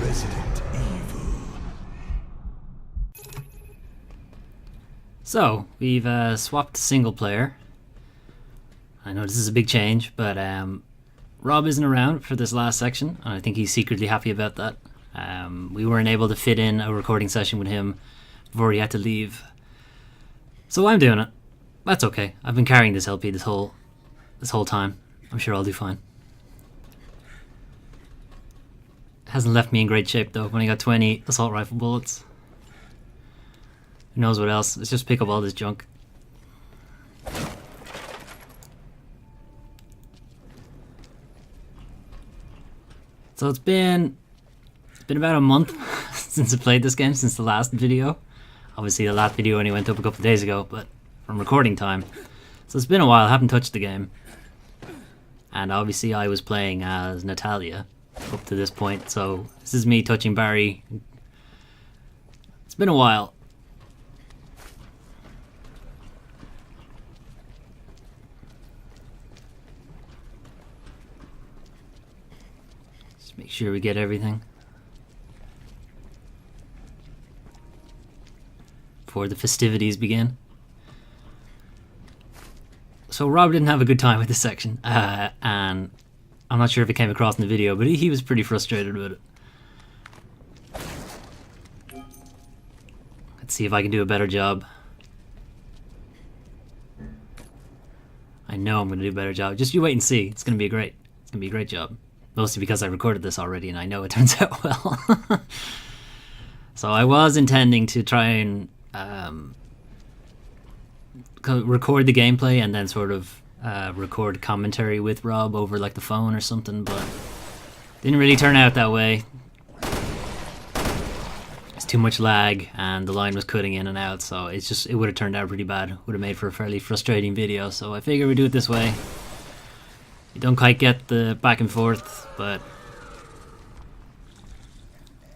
Resident Evil. So, we've swapped to single player. I know this is a big change, but Rob isn't around for this last section, and I think he's secretly happy about that. We weren't able to fit in a recording session with him before he had to leave. So I'm doing it. That's okay. I've been carrying this LP this whole time. I'm sure I'll do fine. It hasn't left me in great shape though. I've only got 20 assault rifle bullets. Who knows what else? Let's just pick up all this junk. So it's been about a month since I played this game, since the last video. Obviously the last video only went up a couple of days ago, but from recording time. So it's been a while, I haven't touched the game. And obviously I was playing as Natalia up to this point, so this is me touching Barry. It's been a while. Just make sure we get everything before the festivities begin. So Rob didn't have a good time with this section, and I'm not sure if it came across in the video, but he was pretty frustrated with it. Let's see if I can do a better job. I know I'm going to do a better job. Just you wait and see. It's going to be great. It's going to be a great job. Mostly because I recorded this already and I know it turns out well. So I was intending to try and record the gameplay and then sort of record commentary with Rob over like the phone or something, but didn't really turn out that way. It's too much lag and the line was cutting in and out, so it would have turned out pretty bad. Would have made for a fairly frustrating video, so I figured we'd do it this way. You don't quite get the back and forth, but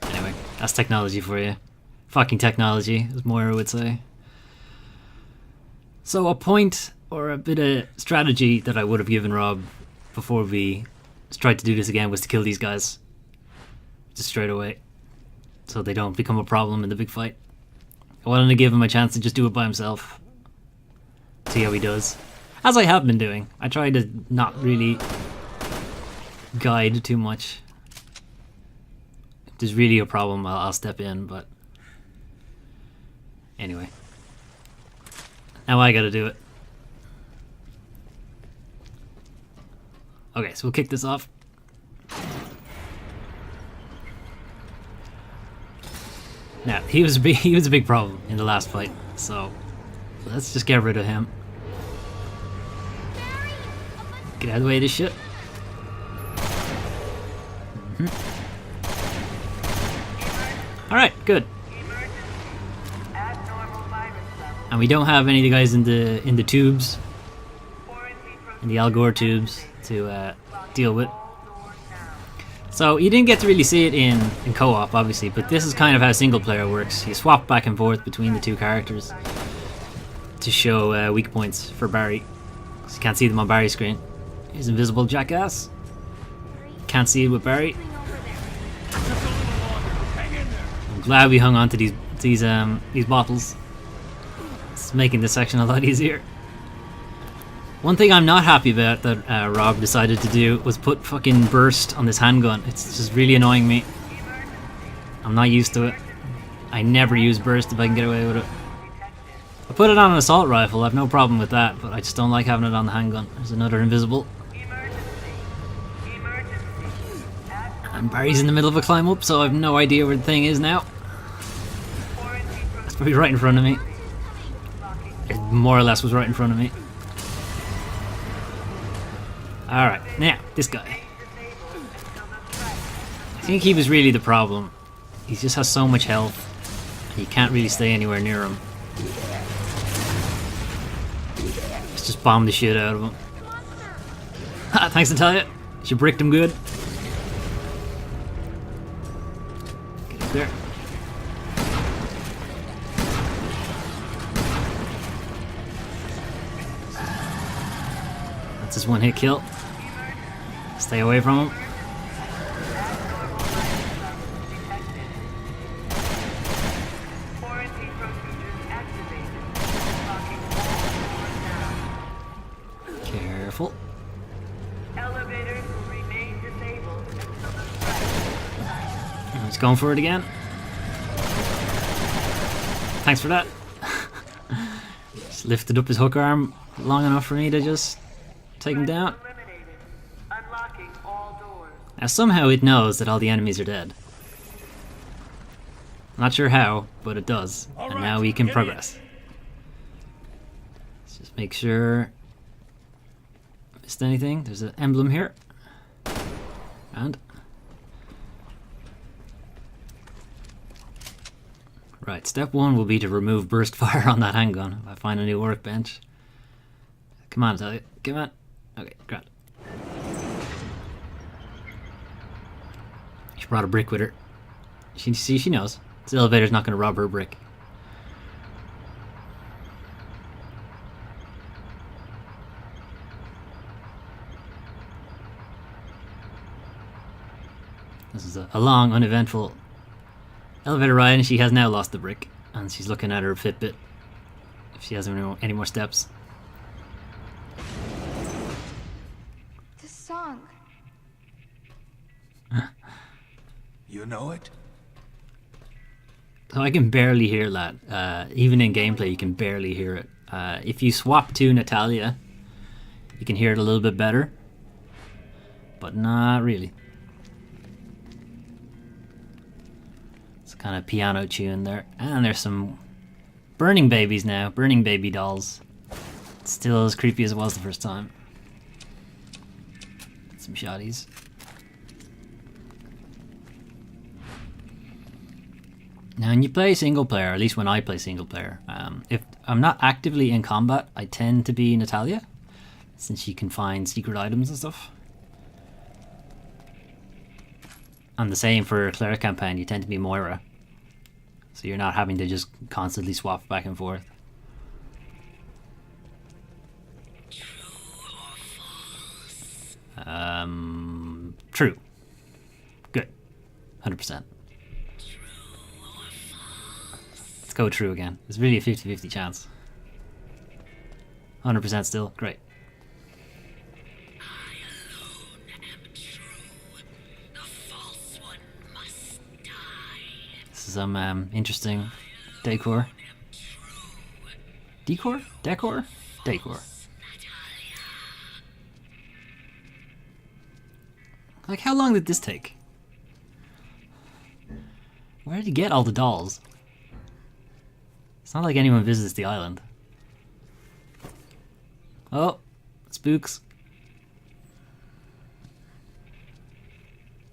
anyway, that's technology for you. Fucking technology, as Moira would say. So a point or a bit of strategy that I would have given Rob before we tried to do this again was to kill these guys just straight away, so they don't become a problem in the big fight. I wanted to give him a chance to just do it by himself, see how he does, as I have been doing. I try to not really guide too much. If there's really a problem, I'll step in, but anyway. Now I gotta do it. Okay, so we'll kick this off. Now, he was a big problem in the last fight, so let's just get rid of him. Get out of the way of this shit. Alright, good. And we don't have any of the guys in the tubes, in the Al Gore tubes, to deal with. So you didn't get to really see it in co-op, obviously, but this is kind of how single player works. You swap back and forth between the two characters to show weak points for Barry, because you can't see them on Barry's screen. He's invisible, jackass. Can't see it with Barry. I'm glad we hung on to these bottles. It's making this section a lot easier. One thing I'm not happy about that Rob decided to do was put fucking burst on this handgun. It's just really annoying me. I'm not used to it. I never use burst if I can get away with it. I put it on an assault rifle, I have no problem with that, but I just don't like having it on the handgun. There's another invisible. And Barry's in the middle of a climb up, so I have no idea where the thing is now. It's probably right in front of me. It more or less was right in front of me. Alright, now, this guy. I think he was really the problem. He just has so much health, and you can't really stay anywhere near him. Let's just bomb the shit out of him. Ha, thanks Natalia. She bricked him good. Get up there. That's his one hit kill. Stay away from him. Careful. Elevators will remain disabled until the threat. He's going for it again. Thanks for that. Just lifted up his hook arm long enough for me to just take him down. Eliminated. Unlocking all doors. Now somehow it knows that all the enemies are dead. Not sure how, but it does. And now we can progress. Let's just make sure. Missed anything? There's an emblem here. And right, step 1 will be to remove burst fire on that handgun. If I find a new workbench. Come on, Natalia. Come on. Okay, great. She brought a brick with her. She knows. This elevator's not going to rob her brick. This is a long, uneventful elevator ride, and she has now lost the brick. And she's looking at her Fitbit if she has any more steps. The song. You know it? So I can barely hear that. Even in gameplay, you can barely hear it. If you swap to Natalia, you can hear it a little bit better. But not really. It's kind of piano tune there. And there's some burning babies now. Burning baby dolls. It's still as creepy as it was the first time. Some shotties. Now, when you play single player, or at least when I play single player, if I'm not actively in combat, I tend to be Natalia, since she can find secret items and stuff. And the same for a cleric campaign, you tend to be Moira, so you're not having to just constantly swap back and forth. True. Good. 100%. Let's go true again. It's really a 50-50 chance. 100% still. Great. I alone am true. The false one must die. This is some interesting decor. Decor? Decor? Decor. Like, how long did this take? Where did you get all the dolls? It's not like anyone visits the island. Oh, spooks.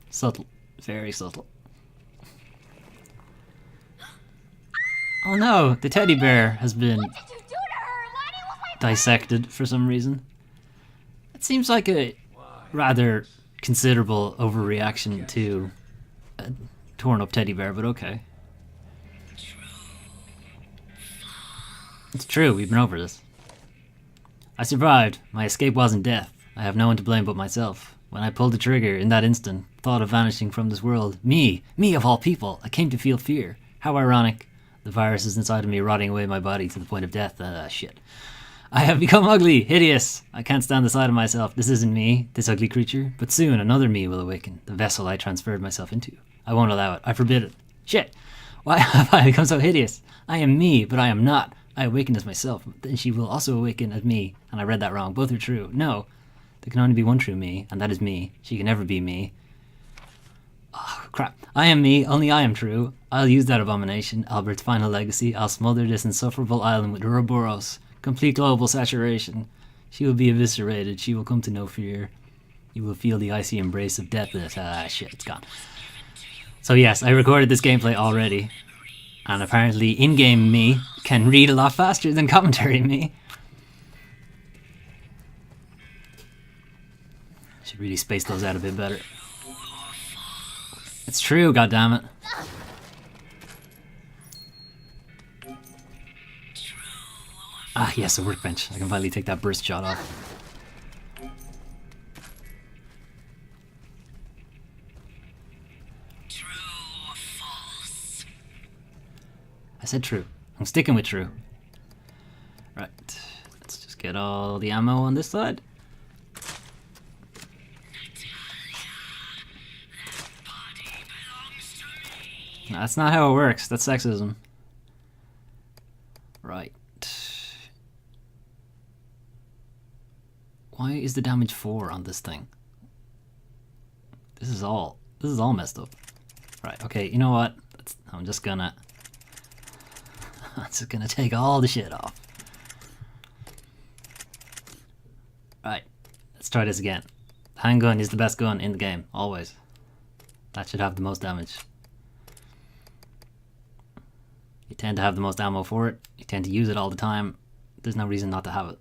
Subtle. Very subtle. Oh no, the teddy bear has been dissected for some reason. It seems like a rather considerable overreaction to a torn up teddy bear, but okay. It's true, we've been over this. I survived. My escape wasn't death. I have no one to blame but myself. When I pulled the trigger, in that instant, thought of vanishing from this world. Me of all people, I came to feel fear. How ironic. The virus is inside of me, rotting away my body to the point of death. Shit. I have become ugly, hideous. I can't stand the sight of myself. This isn't me, this ugly creature. But soon, another me will awaken, the vessel I transferred myself into. I won't allow it. I forbid it. Shit. Why have I become so hideous? I am me, but I am not. I awaken as myself, then she will also awaken as me. And I read that wrong. Both are true. No. There can only be one true me, and that is me. She can never be me. Oh, crap. I am me, only I am true. I'll use that abomination, Albert's final legacy. I'll smother this insufferable island with Ouroboros. Complete global saturation. She will be eviscerated. She will come to no fear. You will feel the icy embrace of death. Shit, it's gone. So yes, I recorded this gameplay already. And apparently in-game me can read a lot faster than commentary me. Should really space those out a bit better. It's true, goddammit. Ah, yes, a workbench. I can finally take that burst shot off. I said true. I'm sticking with true. Right. Let's just get all the ammo on this side. That's not how it works. That's sexism. Right. Why is the damage 4 on this thing? This is all messed up. Right, okay, you know what? I'm just gonna take all the shit off. Right, let's try this again. The handgun is the best gun in the game, always. That should have the most damage. You tend to have the most ammo for it. You tend to use it all the time. There's no reason not to have it.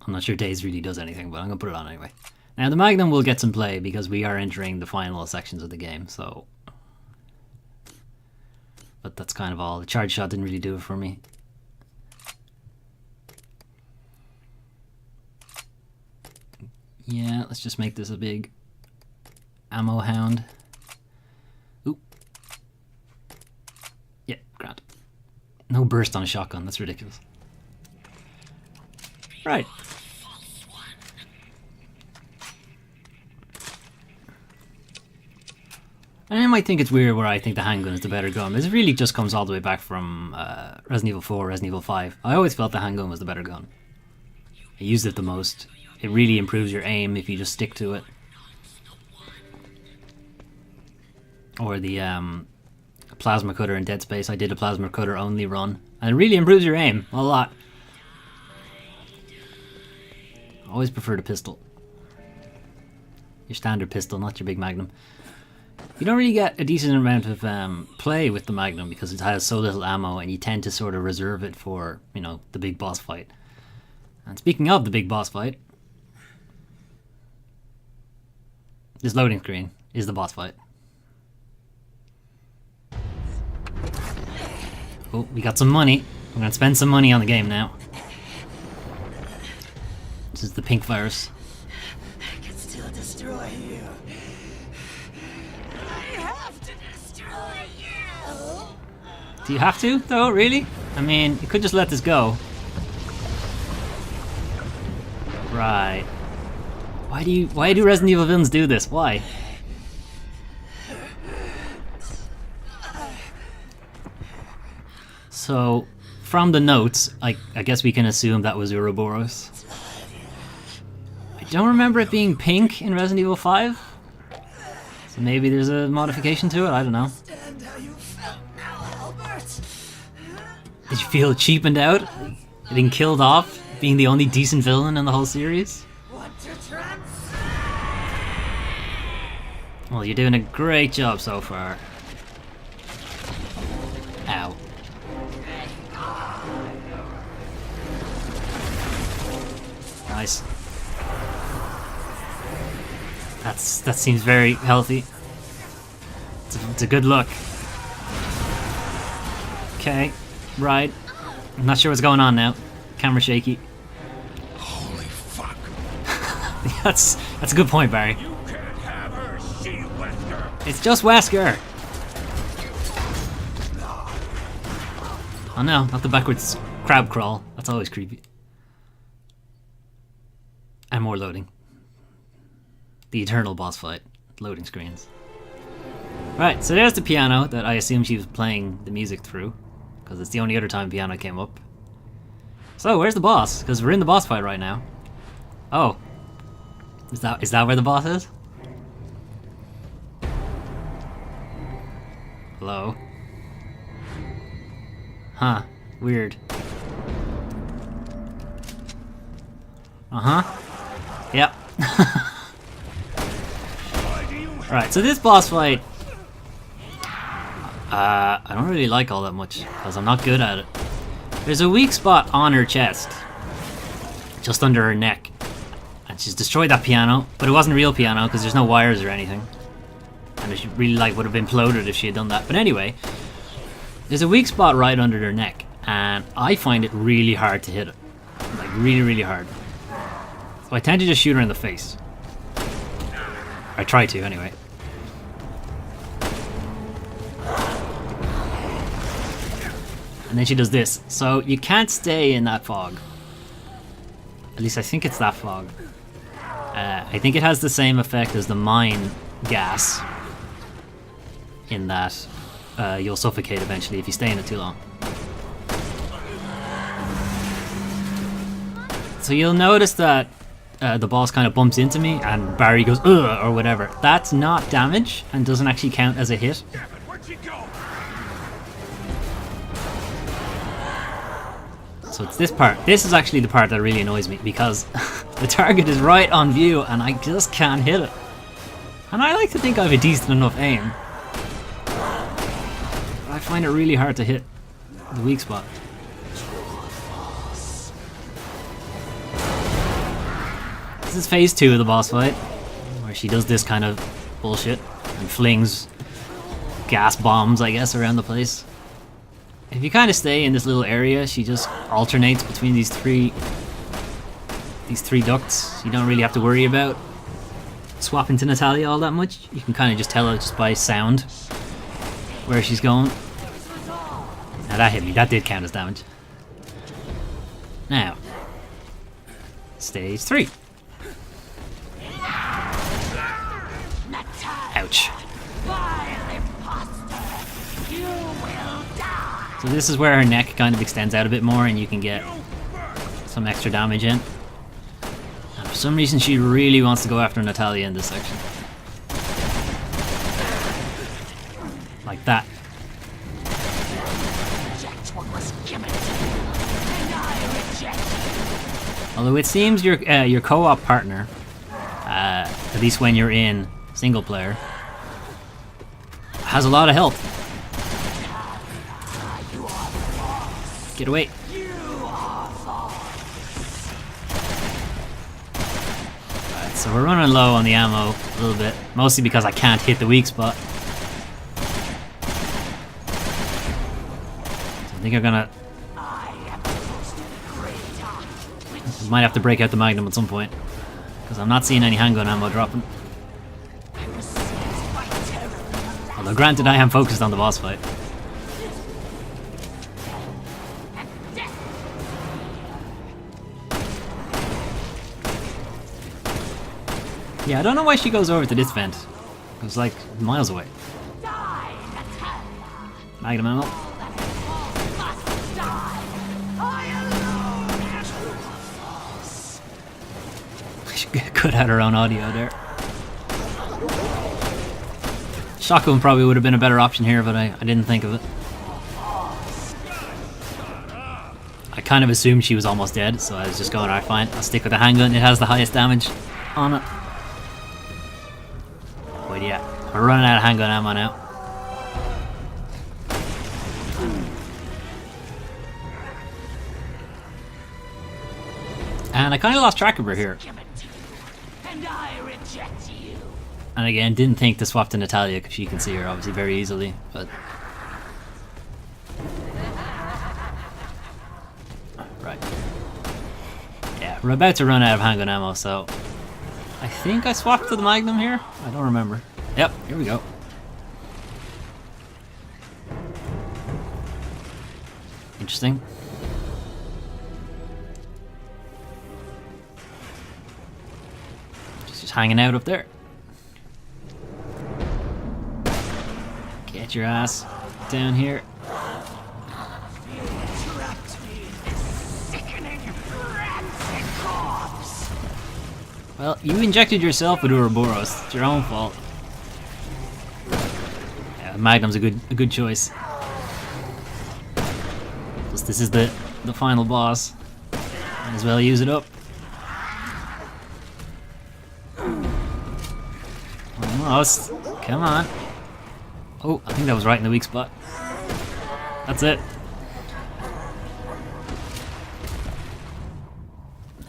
I'm not sure Daze really does anything, but I'm going to put it on anyway. Now, the Magnum will get some play because we are entering the final sections of the game, so... But that's kind of all. The charge shot didn't really do it for me. Yeah, let's just make this a big ammo hound. Oop. Yeah, grand. No burst on a shotgun, that's ridiculous. Right. And I might think it's weird where I think the handgun is the better gun. This really just comes all the way back from Resident Evil 4, Resident Evil 5. I always felt the handgun was the better gun. I used it the most. It really improves your aim if you just stick to it. Or the plasma cutter in Dead Space. I did a plasma cutter only run. And it really improves your aim a lot. Always prefer the pistol. Your standard pistol, not your big Magnum. You don't really get a decent amount of play with the Magnum because it has so little ammo and you tend to sort of reserve it for, you know, the big boss fight. And speaking of the big boss fight, this loading screen is the boss fight. Oh, we got some money. We're gonna spend some money on the game now. This is the pink virus. I can still destroy you. I have to destroy you. Do you have to, though? Really? I mean, you could just let this go. Right. Why do Resident Evil villains do this? Why? So, from the notes, I guess we can assume that was Ouroboros. I don't remember it being pink in Resident Evil 5. So maybe there's a modification to it, I don't know. Understand how you felt now, Albert. Did you feel cheapened out? Getting killed off? Being the only decent villain in the whole series? Want to transcend? Well, you're doing a great job so far. Ow. Nice. That seems very healthy. It's a good look. Okay, right. I'm not sure what's going on now. Camera shaky. Holy fuck. That's a good point, Barry. You can't have her, she Wesker. It's just Wesker. Oh no, not the backwards crab crawl. That's always creepy. And more loading. The eternal boss fight. Loading screens. Right, so there's the piano that I assume she was playing the music through. Because it's the only other time piano came up. So, where's the boss? Because we're in the boss fight right now. Oh. Is that where the boss is? Hello? Huh. Weird. Uh-huh. Yep. Right, so this boss fight... I don't really like all that much, because I'm not good at it. There's a weak spot on her chest. Just under her neck. And she's destroyed that piano, but it wasn't a real piano, because there's no wires or anything. And it really, would have imploded if she had done that. But anyway, there's a weak spot right under her neck, and I find it really hard to hit it. Like, really, really hard. So I tend to just shoot her in the face. I try to, anyway. And then she does this. So you can't stay in that fog. At least I think it's that fog. I think it has the same effect as the mine gas, in that you'll suffocate eventually if you stay in it too long. So you'll notice that the boss kind of bumps into me and Barry goes ugh or whatever. That's not damage and doesn't actually count as a hit. Damn it, where'd you go? So it's this part. This is actually the part that really annoys me because the target is right on view and I just can't hit it. And I like to think I have a decent enough aim. But I find it really hard to hit the weak spot. This is phase 2 of the boss fight, where she does this kind of bullshit and flings gas bombs, I guess, around the place. If you kind of stay in this little area, she just alternates between these three ducts. You don't really have to worry about swapping to Natalia all that much. You can kind of just tell it just by sound where she's going. Now that hit me. That did count as damage. Now, stage 3. Ouch. So this is where her neck kind of extends out a bit more and you can get some extra damage in. And for some reason she really wants to go after Natalia in this section. Like that. Although it seems your co-op partner, at least when you're in single player, has a lot of health. Get away. Alright, so we're running low on the ammo a little bit, mostly because I can't hit the weak spot. So I think I'm gonna... might have to break out the Magnum at some point, because I'm not seeing any handgun ammo dropping. Although granted, I am focused on the boss fight. Yeah, I don't know why she goes over to this vent. It was like miles away. Magnum ammo. She could have had her own audio there. Shotgun probably would have been a better option here, but I didn't think of it. I kind of assumed she was almost dead, so I was just going, alright, fine, I'll stick with the handgun. It has the highest damage on it. But yeah, we're running out of handgun ammo now. And I kind of lost track of her here. And again, didn't think to swap to Natalia because she can see her obviously very easily, but... Right. Yeah, we're about to run out of handgun ammo, so... I think I swapped to the Magnum here? I don't remember. Yep, here we go. Interesting. Just hanging out up there. Get your ass down here. Well, you injected yourself with Ouroboros. It's your own fault. Yeah, Magnum's a good choice. Plus, this is the final boss. Might as well use it up. Almost. Come on. Oh, I think that was right in the weak spot. That's it.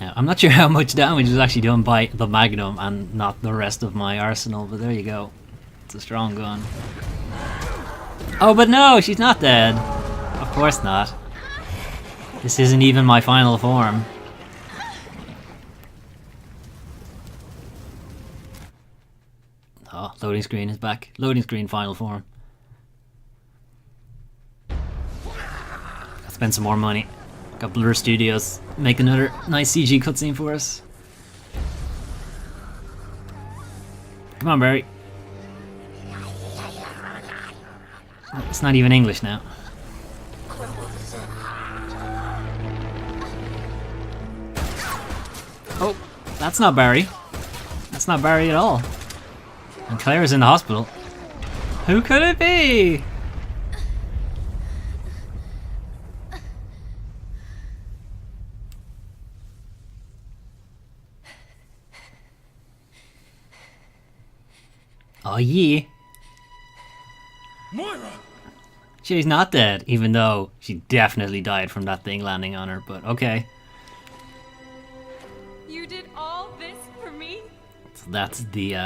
Now, I'm not sure how much damage was actually done by the Magnum and not the rest of my arsenal, but there you go. It's a strong gun. Oh, but no, she's not dead. Of course not. This isn't even my final form. Oh, loading screen is back. Loading screen final form. I'll spend some more money. Got Blur Studios make another nice CG cutscene for us. Come on, Barry. It's not even English now. Oh, that's not Barry. That's not Barry at all. And Claire's in the hospital. Who could it be? Oh yeah. Moira! She's not dead, even though she definitely died from that thing landing on her, but okay. You did all this for me? So that's the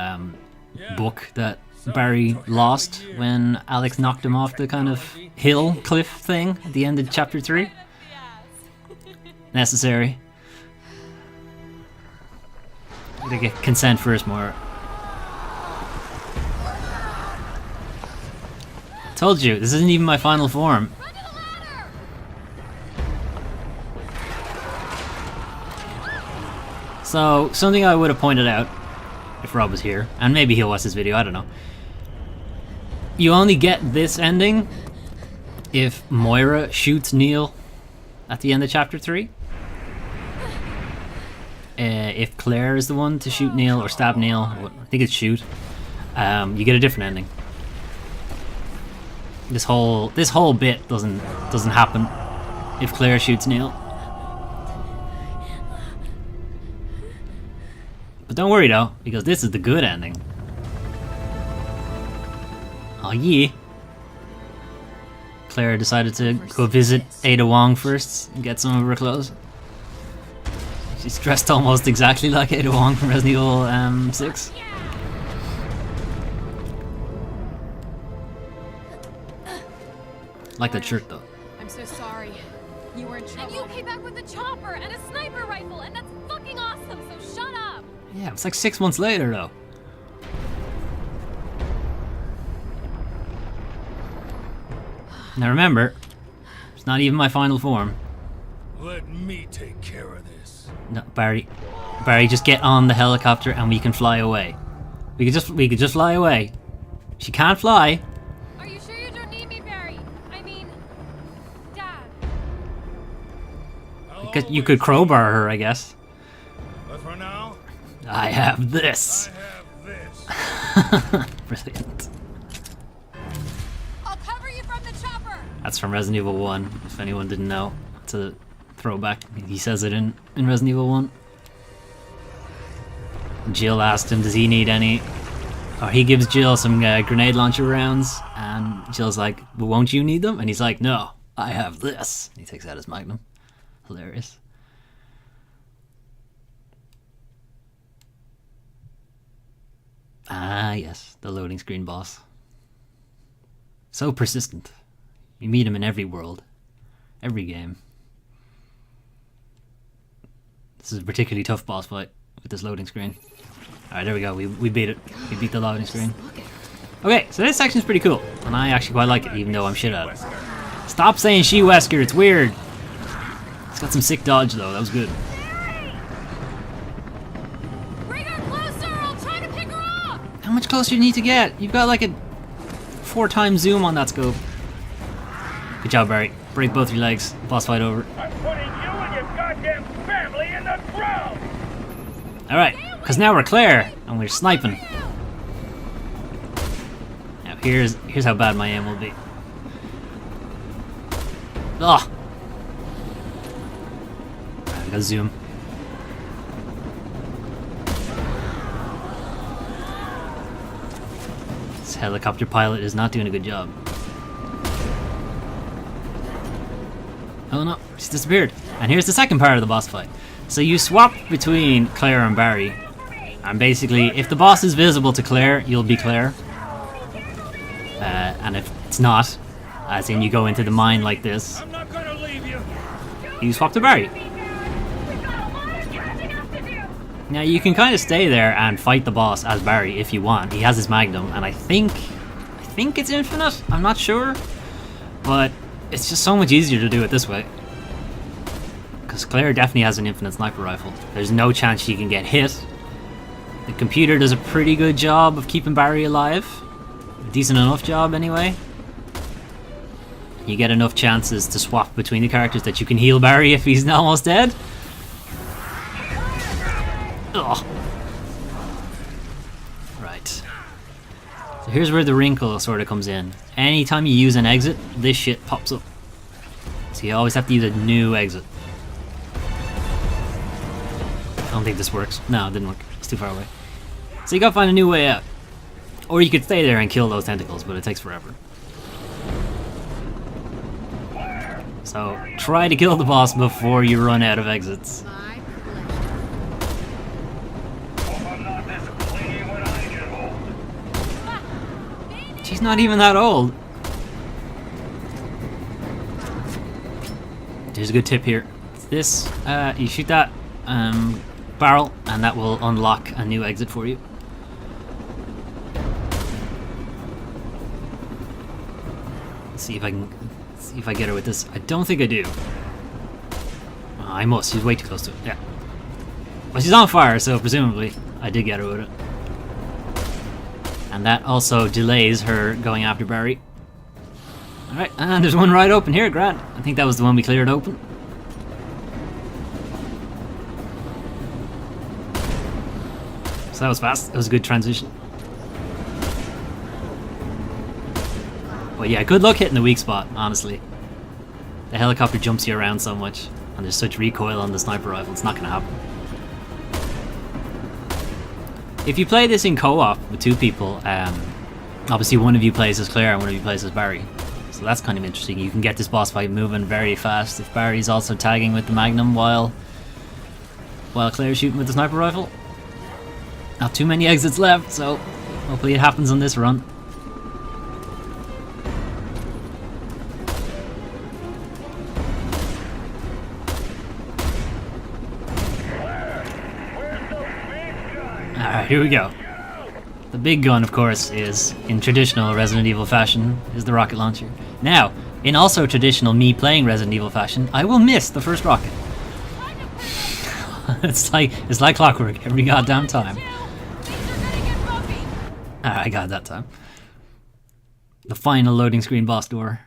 book that Barry lost when Alex knocked him off the kind of hill cliff thing at the end of chapter 3. Necessary. Gotta get consent first, Moira. Told you, this isn't even my final form. So, something I would have pointed out if Rob was here, and maybe he'll watch this video, I don't know. You only get this ending if Moira shoots Neil at the end of chapter 3. If Claire is the one to shoot Neil or stab Neil, I think it's shoot, you get a different ending. This whole bit doesn't happen if Claire shoots Neil. But don't worry though, because this is the good ending. Oh yeah. Claire decided to go visit Ada Wong first and get some of her clothes. She's dressed almost exactly like Ada Wong from Resident Evil 6. Like that shirt though. I'm so sorry. You were in trouble. And you came back with a chopper and a sniper rifle, and that's fucking awesome, so shut up! Yeah, it's like 6 months later though. Now remember, it's not even my final form. Let me take care of this. No, Barry, just get on the helicopter and we can fly away. We could just fly away. She can't fly. Are you sure you don't need me, Barry? I mean, Dad. You could crowbar her, I guess. But for now, I have this. I have this. Brilliant. I'll cover you from the chopper! That's from Resident Evil 1, if anyone didn't know. It's a throwback. He says it in Resident Evil 1. Jill asked him, does he need any? Or he gives Jill some grenade launcher rounds, and Jill's like, well, won't you need them? And he's like, no, I have this. And he takes out his magnum. Hilarious. Ah, yes, the loading screen boss. So persistent. You meet him in every world, every game. This is a particularly tough boss fight with this loading screen. Alright, there we go. We beat it. We beat the loading screen. Okay, so this section's pretty cool, and I actually quite like it, even though I'm shit at it. Stop saying she Wesker, it's weird. It's got some sick dodge though, that was good. Bring her closer! I'll try to pick her up! How much closer do you need to get? You've got like a 4x zoom on that scope. Good job, Barry. Break both your legs. Boss fight over. I'm putting you and your goddamn family in the ground! Alright, because now we're Claire, and we're sniping. Now here's how bad my aim will be. Ugh! I gotta zoom. This helicopter pilot is not doing a good job. Oh no, she's disappeared. And here's the second part of the boss fight. So you swap between Claire and Barry. And basically, if the boss is visible to Claire, you'll be Claire. And if it's not, as in you go into the mine like this, I'm not gonna leave you! you swap to Barry. Now you can kind of stay there and fight the boss as Barry if you want. He has his magnum, and I think it's infinite. I'm not sure, but it's just so much easier to do it this way. Because Claire definitely has an infinite sniper rifle. There's no chance she can get hit, The computer does a pretty good job of keeping Barry alive. A decent enough job, anyway. You get enough chances to swap between the characters that you can heal Barry if he's almost dead. Ugh. Right. So here's where the wrinkle sort of comes in. Anytime you use an exit, this shit pops up. So you always have to use a new exit. I don't think this works. No, it didn't work. It's too far away. So you gotta find a new way out. Or you could stay there and kill those tentacles, but it takes forever. So try to kill the boss before you run out of exits. She's not even that old. There's a good tip here. It's this, you shoot that barrel and that will unlock a new exit for you. Let's see if I get her with this. I don't think I do. Oh, I must. She's way too close to it. Yeah. Well, she's on fire, so presumably I did get her with it. And that also delays her going after Barry. Alright, and there's one right open here, Grant. I think that was the one we cleared open. So that was fast. That was a good transition. Well, yeah, good luck hitting the weak spot, honestly. The helicopter jumps you around so much, and there's such recoil on the sniper rifle, it's not going to happen. If you play this in co-op with two people, obviously one of you plays as Claire and one of you plays as Barry. So that's kind of interesting. You can get this boss fight moving very fast if Barry's also tagging with the Magnum while Claire's shooting with the sniper rifle. Not too many exits left, so hopefully it happens on this run. Alright, here we go. The big gun, of course, is, in traditional Resident Evil fashion, is the rocket launcher. Now, in also traditional me playing Resident Evil fashion, I will miss the first rocket. it's like clockwork every goddamn time. Alright, I got it that time. The final loading screen boss door.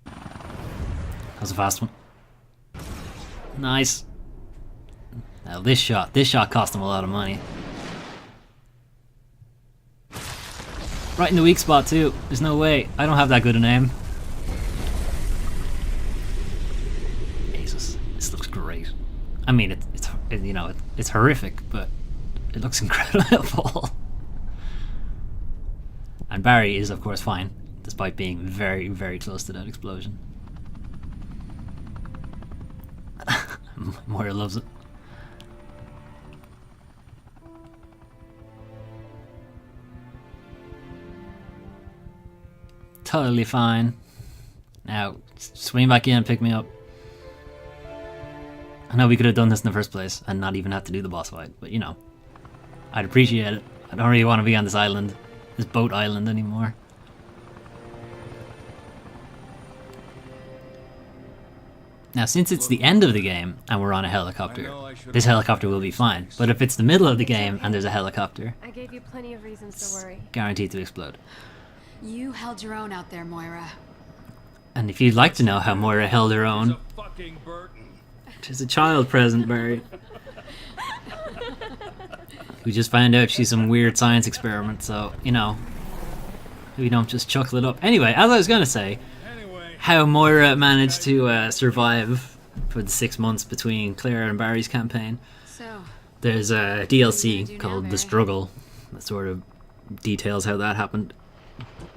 That was a fast one. Nice. Now this shot cost him a lot of money. Right in the weak spot too. There's no way. I don't have that good an aim. Jesus, this looks great. I mean, it's horrific, but it looks incredible. And Barry is, of course, fine, despite being very, very close to that explosion. Moira loves it. Totally fine. Now, swing back in and pick me up. I know we could have done this in the first place and not even have to do the boss fight, but you know, I'd appreciate it. I don't really want to be on this island, this boat island anymore. Now, since it's the end of the game and we're on a helicopter, this helicopter will be fine. But if it's the middle of the game and there's a helicopter, I gave you plenty of reasons to worry. guaranteed to explode. You held your own out there, Moira. And if you'd like to know how Moira held her own, she's a child present, Barry. We just found out she's some weird science experiment, so, you know, we don't just chuckle it up. Anyway, as I was going to say, how Moira managed to survive for the 6 months between Claire and Barry's campaign. So, There's a DLC called The Struggle that sort of details how that happened.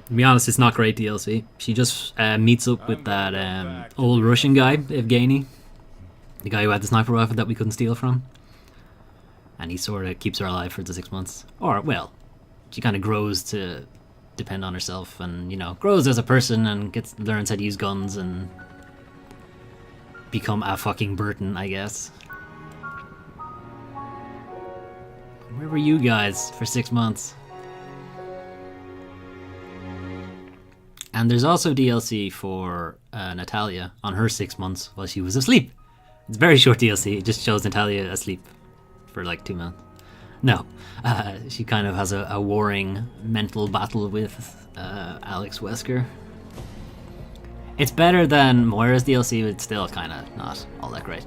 To be honest, it's not great DLC. She just meets up with that old Russian guy, Evgeny, the guy who had the sniper rifle that we couldn't steal from. And he sort of keeps her alive for the 6 months. Or, well, she kind of grows to depend on herself and, you know, grows as a person and learns how to use guns and become a fucking Burton, I guess. Where were you guys for 6 months? And there's also DLC for Natalia on her 6 months while she was asleep. It's a very short DLC. It just shows Natalia asleep for like 2 months. No, she kind of has a warring mental battle with Alex Wesker. It's better than Moira's DLC, but still kind of not all that great.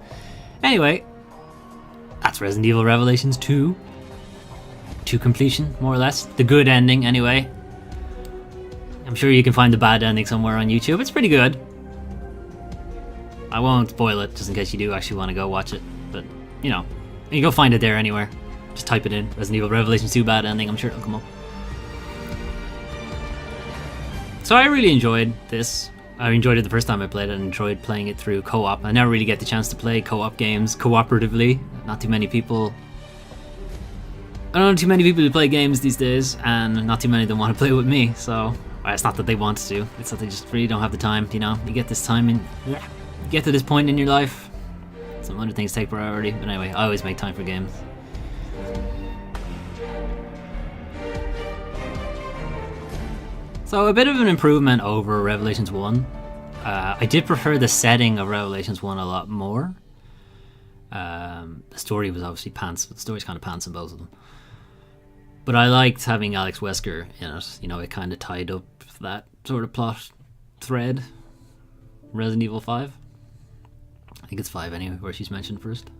Anyway, that's Resident Evil Revelations 2. To completion, more or less. The good ending, anyway. I'm sure you can find the bad ending somewhere on YouTube. It's pretty good. I won't spoil it, just in case you do actually want to go watch it. But, you know, you can go find it there anywhere. Just type it in. Resident Evil Revelations 2 bad ending. I'm sure it'll come up. So I really enjoyed this. I enjoyed it the first time I played it and enjoyed playing it through co-op. I never really get the chance to play co-op games cooperatively. Not too many people... I don't know too many people who play games these days, and not too many of them want to play with me, so... It's not that they want to, it's that they just really don't have the time, you know? You get this time in... You get to this point in your life, some other things take priority, but anyway, I always make time for games. So a bit of an improvement over Revelations 1. I did prefer the setting of Revelations 1 a lot more. The story was obviously pants, but the story's kind of pants in both of them. But I liked having Alex Wesker in it. You know, it kind of tied up that sort of plot thread. Resident Evil 5. I think it's 5 anyway, where she's mentioned first.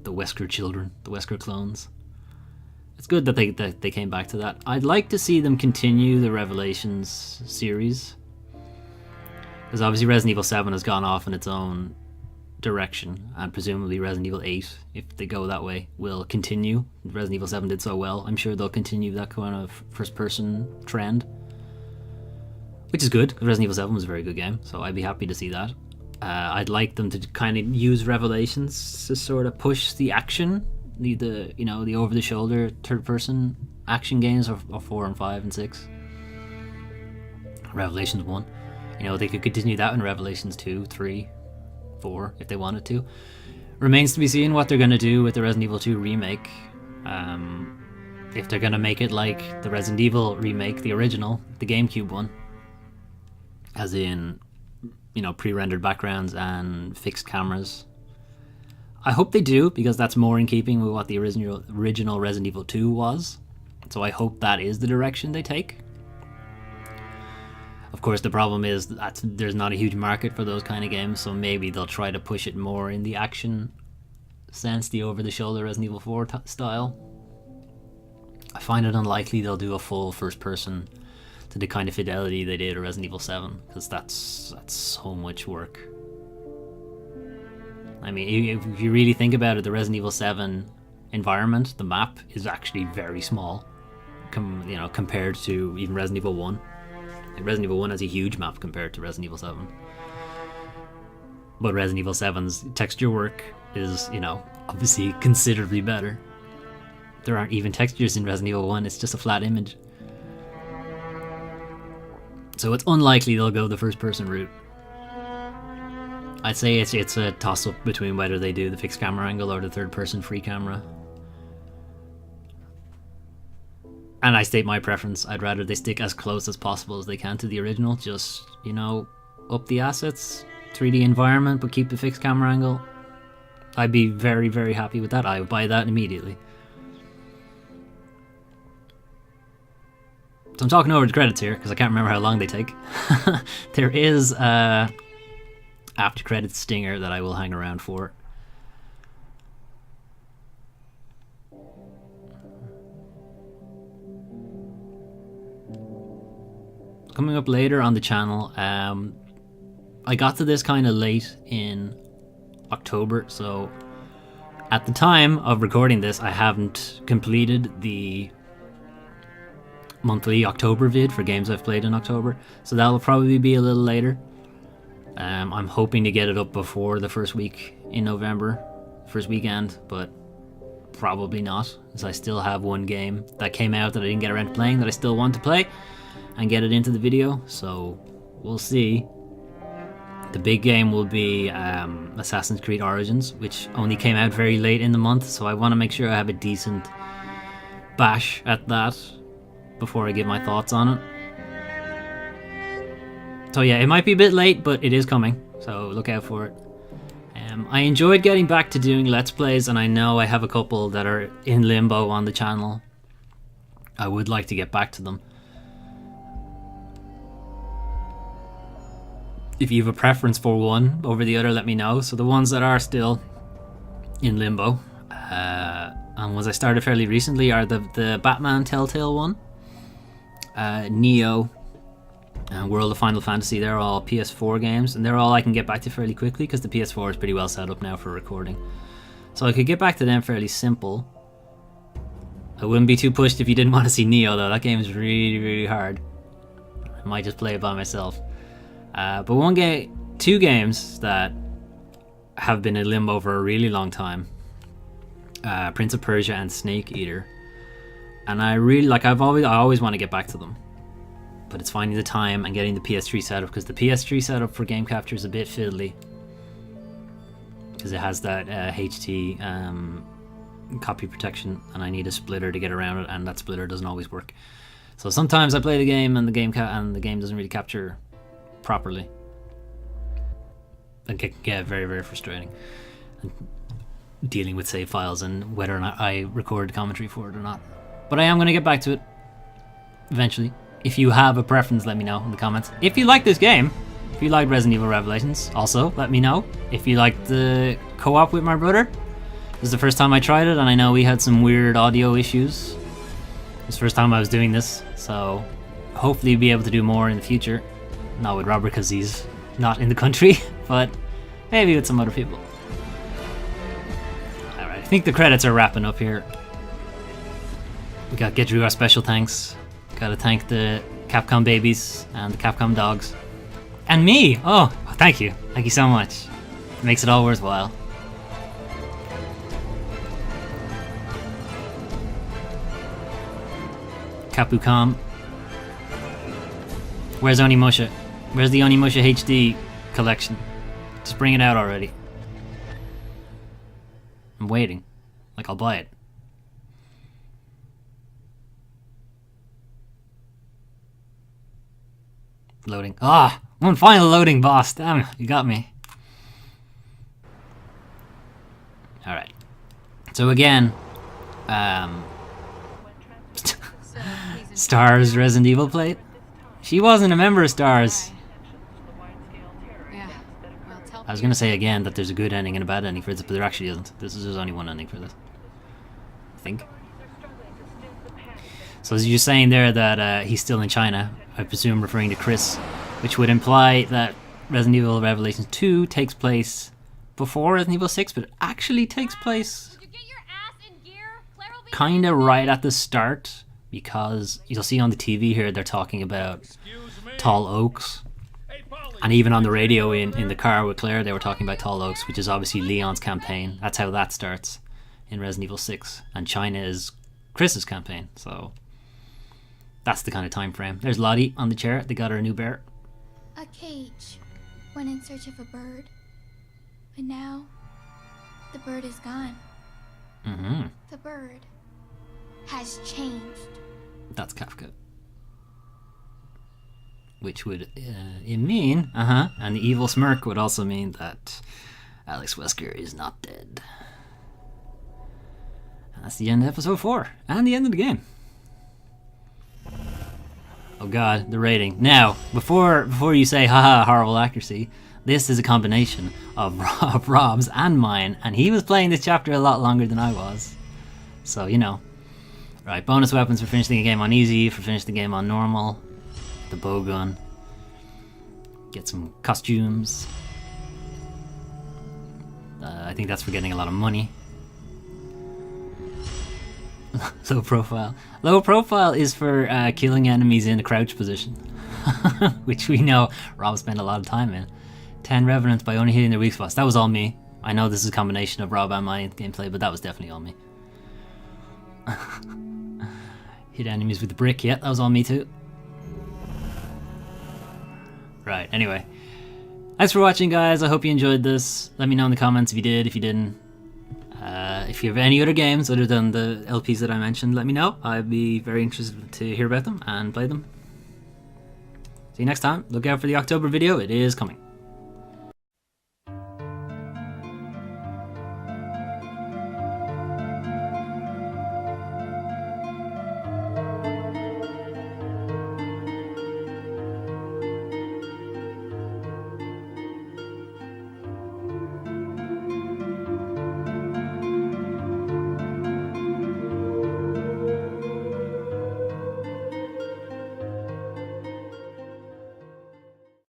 The Wesker children, the Wesker clones. It's good that they came back to that. I'd like to see them continue the Revelations series. Because obviously Resident Evil 7 has gone off in its own direction, and presumably Resident Evil 8, if they go that way, will continue. Resident Evil 7 did so well, I'm sure they'll continue that kind of first-person trend. Which is good, because Resident Evil 7 was a very good game, so I'd be happy to see that. I'd like them to kind of use Revelations to sort of push the action, the you know, the over-the-shoulder third-person action games of 4 and 5 and 6. Revelations 1. You know, they could continue that in Revelations 2, 3, 4 if they wanted to. Remains to be seen what they're going to do with the Resident Evil 2 remake. If they're going to make it like the Resident Evil remake, the original, the GameCube one. As in, you know, pre-rendered backgrounds and fixed cameras. I hope they do, because that's more in keeping with what the original Resident Evil 2 was. So I hope that is the direction they take. Of course, the problem is that there's not a huge market for those kind of games, so maybe they'll try to push it more in the action sense, the over-the-shoulder Resident Evil 4 style. I find it unlikely they'll do a full first-person to the kind of fidelity they did at Resident Evil 7, because that's so much work. I mean, if you really think about it, the Resident Evil 7 environment, the map, is actually very small, compared to even Resident Evil 1. Resident Evil 1 has a huge map compared to Resident Evil 7. But Resident Evil 7's texture work is, you know, obviously considerably better. There aren't even textures in Resident Evil 1, it's just a flat image. So it's unlikely they'll go the first person route. I'd say it's a toss-up between whether they do the fixed camera angle or the third person free camera. And I state my preference. I'd rather they stick as close as possible as they can to the original. Just, you know, up the assets, 3D environment, but keep the fixed camera angle. I'd be very, very happy with that. I would buy that immediately. So I'm talking over the credits here, because I can't remember how long they take. There is a after credits stinger that I will hang around for. Coming up later on the channel, I got to this kind of late in October, so at the time of recording this, I haven't completed the monthly October vid for games I've played in October, so that'll probably be a little later. I'm hoping to get it up before the first week in November, first weekend, but probably not, as I still have one game that came out that I didn't get around to playing that I still want to play and get it into the video, so we'll see. The big game will be Assassin's Creed Origins, which only came out very late in the month, so I want to make sure I have a decent bash at that before I give my thoughts on it. So yeah, it might be a bit late, but it is coming, so look out for it. I enjoyed getting back to doing Let's Plays, and I know I have a couple that are in limbo on the channel. I would like to get back to them. If you have a preference for one over the other, let me know. So the ones that are still in limbo, and ones I started fairly recently, are the Batman Telltale one, Neo, and World of Final Fantasy. They're all PS4 games, and they're all I can get back to fairly quickly because the PS4 is pretty well set up now for recording. So I could get back to them fairly simple. I wouldn't be too pushed if you didn't want to see Neo though. That game is really, really hard. I might just play it by myself. But two games that have been in limbo for a really long time. Prince of Persia and Snake Eater. And I really I always want to get back to them. But it's finding the time and getting the PS3 setup, because the PS3 setup for game capture is a bit fiddly. Because it has that HT copy protection, and I need a splitter to get around it, and that splitter doesn't always work. So sometimes I play the game and the game doesn't really capture properly. It can get very, very frustrating. And dealing with save files and whether or not I record commentary for it or not. But I am going to get back to it eventually. If you have a preference, let me know in the comments. If you like this game, if you like Resident Evil Revelations, also let me know. If you like the co-op with my brother, this is the first time I tried it, and I know we had some weird audio issues. It's the first time I was doing this, so hopefully be able to do more in the future. Not with Robert because he's not in the country, but maybe with some other people. Alright, I think the credits are wrapping up here. We gotta get through our special thanks. Gotta thank the Capcom babies and the Capcom dogs. And me! Oh, thank you. Thank you so much. It makes it all worthwhile. Capcom. Where's Onimusha? Where's the Onimusha HD collection? Just bring it out already. I'm waiting. Like, I'll buy it. Loading. Ah! One final loading, boss. Damn, you got me. Alright. So again, Stars Resident Evil played. She wasn't a member of Stars. Yeah. Well, tell I was gonna say again that there's a good ending and a bad ending for this, but there actually isn't. There's only one ending for this, I think. So as you're saying there that he's still in China, I presume referring to Chris, which would imply that Resident Evil Revelations 2 takes place before Resident Evil 6, but it actually takes place kinda right at the start, because you'll see on the TV here they're talking about Tall Oaks. And even on the radio in the car with Claire, they were talking about Tall Oaks, which is obviously Leon's campaign. That's how that starts in Resident Evil 6. And China is Chris's campaign, so that's the kind of time frame. There's Lottie on the chair. They got her a new bear. A cage went in search of a bird, but now the bird is gone. Mm-hmm. The bird has changed. That's Kafka. Which would mean, and the evil smirk would also mean that Alex Wesker is not dead. And that's the end of episode 4, and the end of the game. Oh god, the rating. Now, before you say, haha, horrible accuracy, this is a combination of Rob's and mine, and he was playing this chapter a lot longer than I was. So, you know. Right, bonus weapons for finishing the game on easy, for finishing the game on normal. The bow gun. Get some costumes. I think that's for getting a lot of money. Low profile. Low profile is for killing enemies in a crouch position. Which we know Rob spent a lot of time in. 10 revenants by only hitting their weak spots. That was all me. I know this is a combination of Rob and my gameplay, but that was definitely all me. Hit enemies with the brick. Yeah, that was all me too. Right, anyway. Thanks for watching, guys. I hope you enjoyed this. Let me know in the comments if you did, if you didn't. If you have any other games other than the LPs that I mentioned, let me know. I'd be very interested to hear about them and play them. See you next time. Look out for the October video. It is coming.